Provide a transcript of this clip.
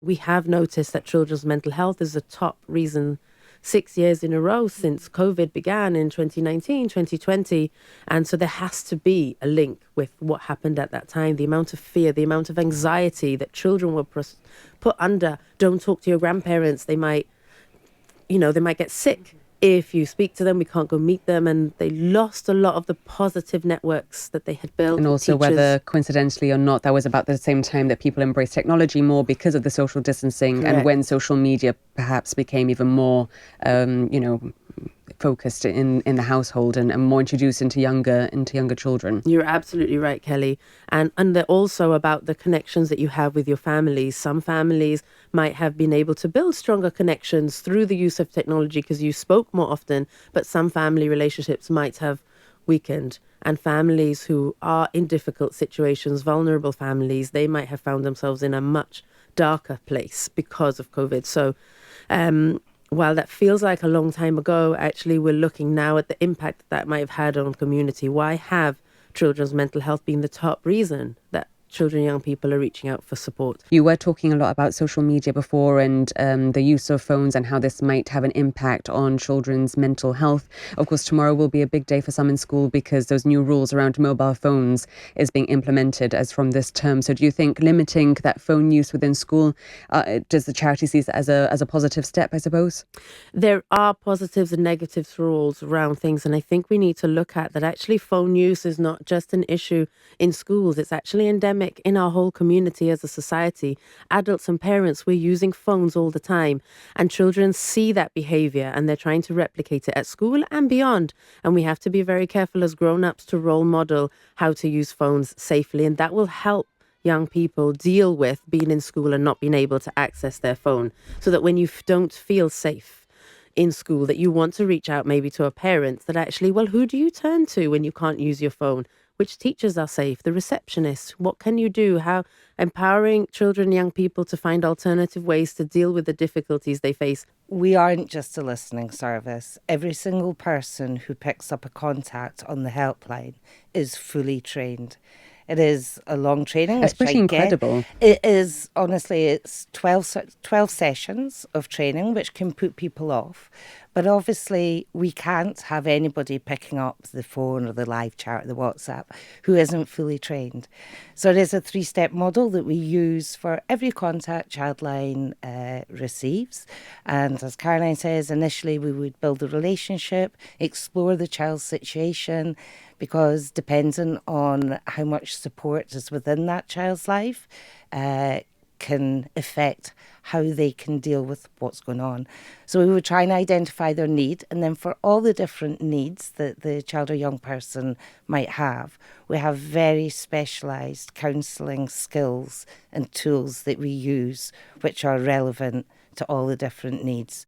We have noticed that children's mental health is a top reason 6 years in a row since COVID began in 2019, 2020. And so there has to be a link with what happened at that time, the amount of fear, the amount of anxiety that children were put under. Don't talk to your grandparents. They might get sick if you speak to them. We can't go meet them. And they lost a lot of the positive networks that they had built And with also, teachers. whether coincidentally or not, that was about the same time that people embraced technology more because of the social distancing. Correct. And when social media perhaps became even more, focused in the household and more introduced into younger children. You're absolutely right, Kelly. And they're also about the connections that you have with your families. Some families might have been able to build stronger connections through the use of technology because you spoke more often, but some family relationships might have weakened. And families who are in difficult situations, vulnerable families, they might have found themselves in a much darker place because of COVID. So while that feels like a long time ago, actually, we're looking now at the impact that might have had on community. Why have children's mental health been the top reason that children and young people are reaching out for support? You were talking a lot about social media before and the use of phones and how this might have an impact on children's mental health. Of course, tomorrow will be a big day for some in school because those new rules around mobile phones is being implemented as from this term. So do you think limiting that phone use within school, does the charity see that as a positive step, I suppose? There are positives and negatives rules around things. And I think we need to look at that actually phone use is not just an issue in schools. It's actually endemic in our whole community as a society. Adults and parents, we're using phones all the time. And children see that behavior and they're trying to replicate it at school and beyond. And we have to be very careful as grown-ups to role model how to use phones safely. And that will help young people deal with being in school and not being able to access their phone, so that when you don't feel safe in school, that you want to reach out maybe to a parent, that actually, well, who do you turn to when you can't use your phone? Which teachers are safe? The receptionist? What can you do? How empowering children and young people to find alternative ways to deal with the difficulties they face. We aren't just a listening service. Every single person who picks up a contact on the helpline is fully trained. It is a long training. That's pretty incredible. It is, honestly, it's 12 sessions of training, which can put people off. But obviously, we can't have anybody picking up the phone or the live chat or the WhatsApp who isn't fully trained. So it is a 3-step model that we use for every contact Childline receives. And as Caroline says, initially we would build a relationship, explore the child's situation, because depending on how much support is within that child's life, can affect how they can deal with what's going on. So we would try and identify their need, and then for all the different needs that the child or young person might have, we have very specialised counselling skills and tools that we use which are relevant to all the different needs.